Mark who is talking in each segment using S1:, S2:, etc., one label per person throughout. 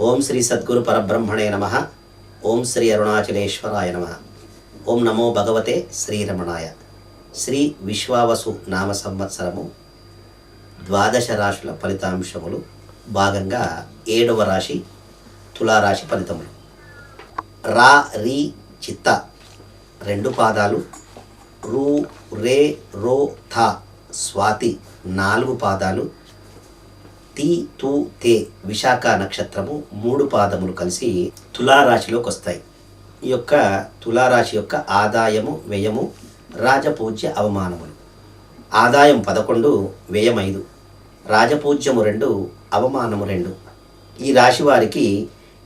S1: ఓం శ్రీ సద్గురు పరబ్రహ్మణే నమః. ఓం శ్రీ అరుణాచలేశ్వరాయ నమః. ఓం నమో భగవతే శ్రీరమణాయ. శ్రీ విశ్వావసు నామ సంవత్సరము ద్వాదశ రాశుల ఫలితాంశములు భాగంగా 7వ రాశి తులారాశి ఫలితములు. రా రీ చిత్త 2 పాదాలు, రూ రే రో థ స్వాతి 4 పాదాలు, తి తు తే విశాఖ నక్షత్రము 3 పాదములు కలిసి తులారాశిలోకి వస్తాయి. ఈ యొక్క తులారాశి యొక్క ఆదాయము వ్యయము రాజపూజ్య అవమానములు. ఆదాయం 11, వ్యయం 5, రాజపూజ్యము 2, అవమానము 2. ఈ రాశి వారికి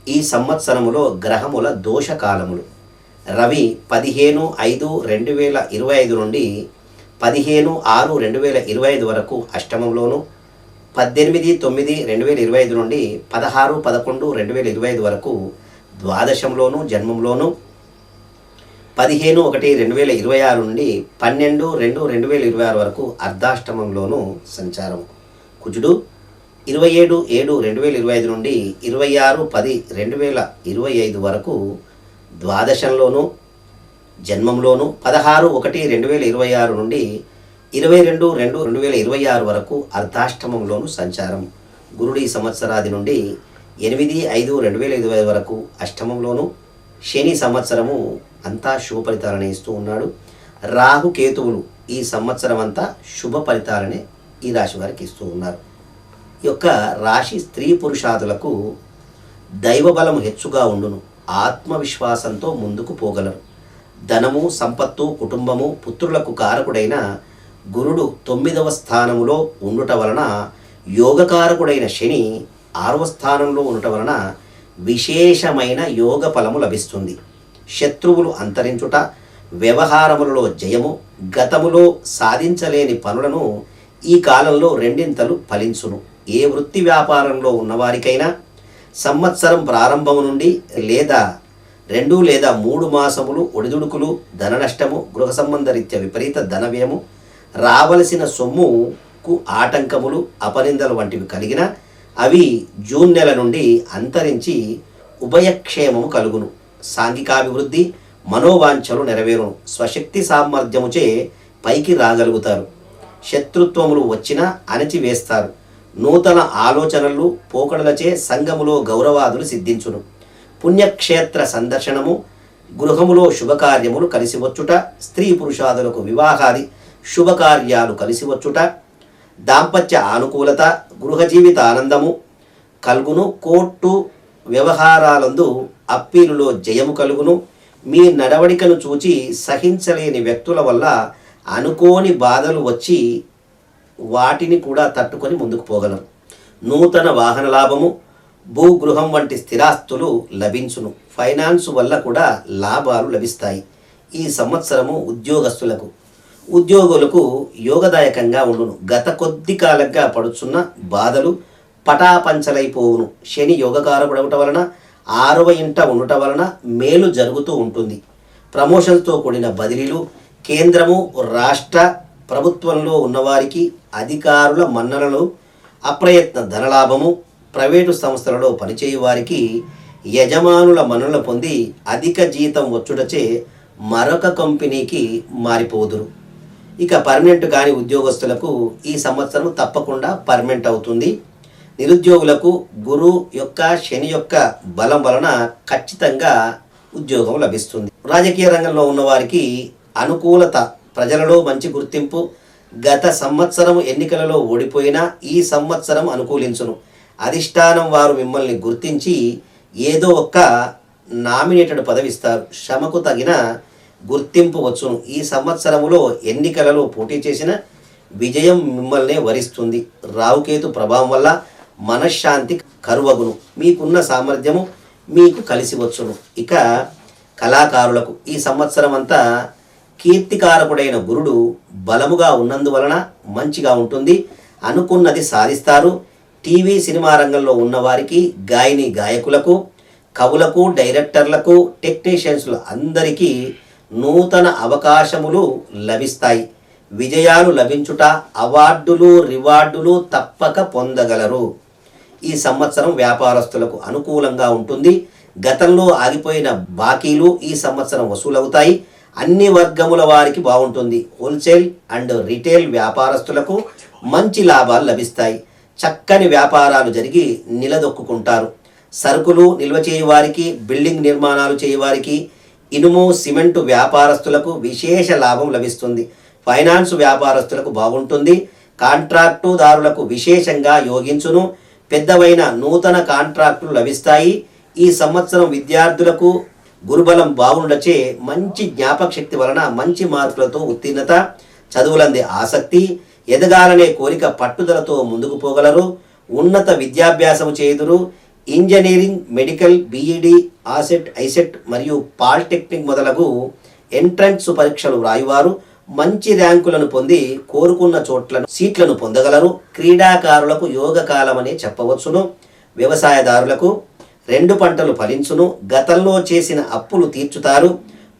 S1: ఈ సంవత్సరములో గ్రహముల దోషకాలములు. రవి 15/5/2025 నుండి 15/6/2025 వరకు అష్టమంలోను, 18/9/2025 నుండి 16/11/2025 వరకు ద్వాదశంలోను జన్మంలోను, 15/1/2026 నుండి 12/2/2026 వరకు అర్ధాష్టమంలోను సంచారం. కుజుడు 27/7/2025 నుండి 26/10/2025 వరకు ద్వాదశంలోను జన్మంలోను, 16/1/2026 నుండి 22/2/2026 వరకు అర్ధాష్టమంలోను సంచారం. గురుడి సంవత్సరాది నుండి 8/5/2025 వరకు అష్టమంలోను. శని సంవత్సరము అంతా శుభ ఫలితాలనే ఇస్తూ ఉన్నాడు. రాహు కేతువులు ఈ సంవత్సరం అంతా శుభ ఫలితాలనే ఈ రాశి వారికి ఇస్తూ ఉన్నారు. ఈ యొక్క రాశి స్త్రీ పురుషాదులకు దైవబలము హెచ్చుగా ఉండును. ఆత్మవిశ్వాసంతో ముందుకు పోగలరు. ధనము, సంపత్తు, కుటుంబము, పుత్రులకు కారకుడైన గురుడు 9వ స్థానములో ఉండుట వలన, యోగకారకుడైన శని 6వ స్థానంలో ఉండట వలన విశేషమైన యోగ ఫలము లభిస్తుంది. శత్రువులు అంతరించుట, వ్యవహారములలో జయము, గతములో సాధించలేని పనులను ఈ కాలంలో రెండింతలు ఫలించును. ఏ వృత్తి వ్యాపారంలో ఉన్నవారికైనా సంవత్సరం ప్రారంభము నుండి లేదా 2 లేదా 3 మాసములు ఒడిదుడుకులు, ధన నష్టము, గృహ సంబంధరీత్యా విపరీత ధన వ్యయము, రావలసిన సొమ్ముకు ఆటంకములు, అపనిందలు వంటివి కలిగిన అవి జూన్ నెల నుండి అంతరించి ఉభయక్షేమము కలుగును. సాంఘికాభివృద్ధి, మనోవాంఛలు నెరవేరును. స్వశక్తి సామర్థ్యముచే పైకి రాగలుగుతారు. శత్రుత్వములు వచ్చినా అణచివేస్తారు. నూతన ఆలోచనలు పోకడలచే సంఘములో గౌరవాదులు సిద్ధించును. పుణ్యక్షేత్ర సందర్శనము, గృహములో శుభకార్యములు కలిసివచ్చుట, స్త్రీ పురుషాదులకు వివాహాది శుభకార్యాలు కలిసివచ్చుట, దాంపత్య ఆనుకూలత, గృహ జీవిత ఆనందము కలుగును. కోర్టు వ్యవహారాలందు అప్పీలులో జయము కలుగును. మీ నడవడికను చూచి సహించలేని వ్యక్తుల వల్ల అనుకోని బాధలు వచ్చి వాటిని కూడా తట్టుకొని ముందుకు పోగలరు. నూతన వాహన లాభము, భూగృహం వంటి స్థిరాస్తులు లభించును. ఫైనాన్స్ వల్ల కూడా లాభాలు లభిస్తాయి. ఈ సంవత్సరము ఉద్యోగులకు యోగదాయకంగా ఉండును. గత కొద్ది కాలంగా పడుచున్న బాధలు పటాపంచలైపోవును. శని యోగకారకుడవట వలన 6వ ఇంట ఉండట వలన మేలు జరుగుతూ ఉంటుంది. ప్రమోషన్స్తో కూడిన బదిలీలు, కేంద్రము రాష్ట్ర ప్రభుత్వంలో ఉన్నవారికి అధికారుల మన్ననలు, అప్రయత్న ధనలాభము, ప్రైవేటు సంస్థలలో పనిచేయు వారికి యజమానుల మన్ననలు పొంది అధిక జీతం వచ్చుటచే మరొక కంపెనీకి మారిపోదురు. ఇక పర్మనెంట్ కాని ఉద్యోగస్తులకు ఈ సంవత్సరం తప్పకుండా పర్మనెంట్ అవుతుంది. నిరుద్యోగులకు గురు యొక్క శని యొక్క బలం వలన ఖచ్చితంగా ఉద్యోగం లభిస్తుంది. రాజకీయ రంగంలో ఉన్నవారికి అనుకూలత, ప్రజలలో మంచి గుర్తింపు. గత సంవత్సరం ఎన్నికలలో ఓడిపోయినా ఈ సంవత్సరం అనుకూలించును. అధిష్టానం వారు మిమ్మల్ని గుర్తించి ఏదో ఒక్క నామినేటెడ్ పదవి ఇస్తారు. శ్రమకు తగిన గుర్తింపు వచ్చును. ఈ సంవత్సరములో ఎన్నికలలో పోటీ చేసిన విజయం మిమ్మల్నే వరిస్తుంది. రావుకేతు ప్రభావం వల్ల మనశ్శాంతి కరువగును. మీకున్న సామర్థ్యము మీకు కలిసి వచ్చును. ఇక కళాకారులకు ఈ సంవత్సరం అంతా కీర్తికారకుడైన గురుడు బలముగా ఉన్నందువలన మంచిగా ఉంటుంది. అనుకున్నది సాధిస్తారు. టీవీ సినిమా రంగంలో ఉన్నవారికి, గాయకులకు, కవులకు, డైరెక్టర్లకు, టెక్నీషియన్స్లు అందరికీ నూతన అవకాశములు లభిస్తాయి. విజయాలు లభించుట, అవార్డులు, రివార్డులు తప్పక పొందగలరు. ఈ సంవత్సరం వ్యాపారస్తులకు అనుకూలంగా ఉంటుంది. గతంలో ఆగిపోయిన బాకీలు ఈ సంవత్సరం వసూలవుతాయి. అన్ని వర్గముల వారికి బాగుంటుంది. హోల్సేల్ అండ్ రిటైల్ వ్యాపారస్తులకు మంచి లాభాలు లభిస్తాయి. చక్కని వ్యాపారాలు జరిగి నిలదొక్కుంటారు. సరుకులు నిల్వ చేయవారికి, బిల్డింగ్ నిర్మాణాలు చేయవారికి, ఇనుము సిమెంటు వ్యాపారస్తులకు విశేష లాభం లభిస్తుంది. ఫైనాన్స్ వ్యాపారస్తులకు బాగుంటుంది. కాంట్రాక్టుదారులకు విశేషంగా యోగించును. పెద్దవైన నూతన కాంట్రాక్టులు లభిస్తాయి. ఈ సంవత్సరం విద్యార్థులకు గురుబలం బాగుండచే మంచి జ్ఞాపక శక్తి వలన మంచి మార్కులతో ఉత్తీర్ణత, చదువులందే ఆసక్తి, ఎదగాలనే కోరిక పట్టుదలతో ముందుకు పోగలరు. ఉన్నత విద్యాభ్యాసము చేయుదురు. Engineering, medical, BEd, AUCET, ICET మరియు పాలిటెక్నిక్ మొదలగు ఎంట్రన్స్ పరీక్షలు వ్రాయువారు మంచి ర్యాంకులను పొంది కోరుకున్న చోట్ల సీట్లను పొందగలరు. క్రీడాకారులకు యోగకాలమనే చెప్పవచ్చును. వ్యవసాయదారులకు 2 పంటలు ఫలించును. గతంలో చేసిన అప్పులు తీర్చుతారు.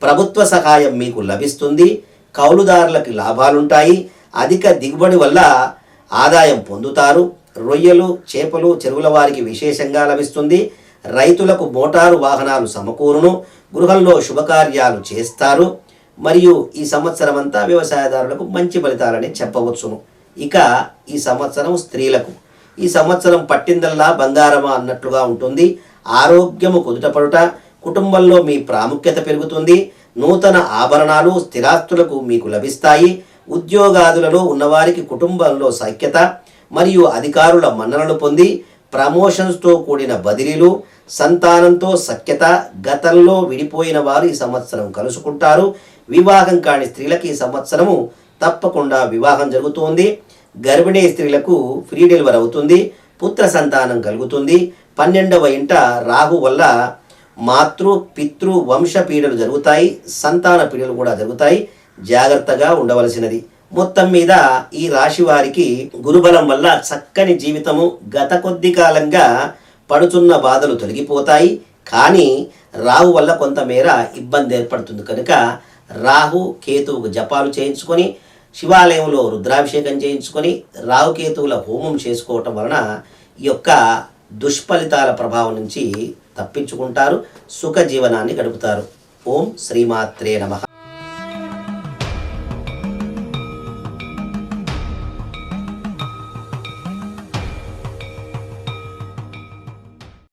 S1: ప్రభుత్వ సహాయం మీకు లభిస్తుంది. కౌలుదారులకు లాభాలుంటాయి. అధిక దిగుబడి వల్ల ఆదాయం పొందుతారు. రొయ్యలు, చేపలు చెరువుల వారికి విశేషంగా లభిస్తుంది. రైతులకు మోటారు వాహనాలు సమకూరును. గృహంలో శుభకార్యాలు చేస్తారు. మరియు ఈ సంవత్సరం అంతా వ్యవసాయదారులకు మంచి ఫలితాలని చెప్పవచ్చును. ఇక ఈ సంవత్సరం స్త్రీలకు, ఈ సంవత్సరం పట్టిందల్లా బంగారమా అన్నట్లుగా ఉంటుంది. ఆరోగ్యము కుదుటపడుట, కుటుంబంలో మీ ప్రాముఖ్యత పెరుగుతుంది. నూతన ఆభరణాలు, స్థిరాస్తులకు మీకు లభిస్తాయి. ఉద్యోగాదులలో ఉన్నవారికి కుటుంబంలో సఖ్యత మరియు అధికారుల మన్ననలు పొంది ప్రమోషన్స్తో కూడిన బదిలీలు, సంతానంతో సఖ్యత. గతంలో విడిపోయిన వారు ఈ సంవత్సరం కలుసుకుంటారు. వివాహం కాని స్త్రీలకు ఈ సంవత్సరము తప్పకుండా వివాహం జరుగుతుంది. గర్భిణీ స్త్రీలకు ఫ్రీ డెలివరీ అవుతుంది. పుత్ర సంతానం కలుగుతుంది. 12వ ఇంట రాహు వల్ల మాతృ పితృ వంశ పీడలు జరుగుతాయి. సంతాన పీడలు కూడా జరుగుతాయి. జాగ్రత్తగా ఉండవలసినది. మొత్తం మీద ఈ రాశి వారికి గురుబలం వల్ల చక్కని జీవితము, గత కొద్ది కాలంగా పడుతున్న బాధలు తొలగిపోతాయి. కానీ రాహు వల్ల కొంతమేర ఇబ్బంది ఏర్పడుతుంది. కనుక రాహు కేతువుకు జపాలు చేయించుకొని, శివాలయంలో రుద్రాభిషేకం చేయించుకొని, రాహుకేతువుల హోమం చేసుకోవటం వలన ఈ యొక్క దుష్ఫలితాల ప్రభావం నుంచి తప్పించుకుంటారు. సుఖ జీవనాన్ని గడుపుతారు. ఓం శ్రీమాత్రే నమః.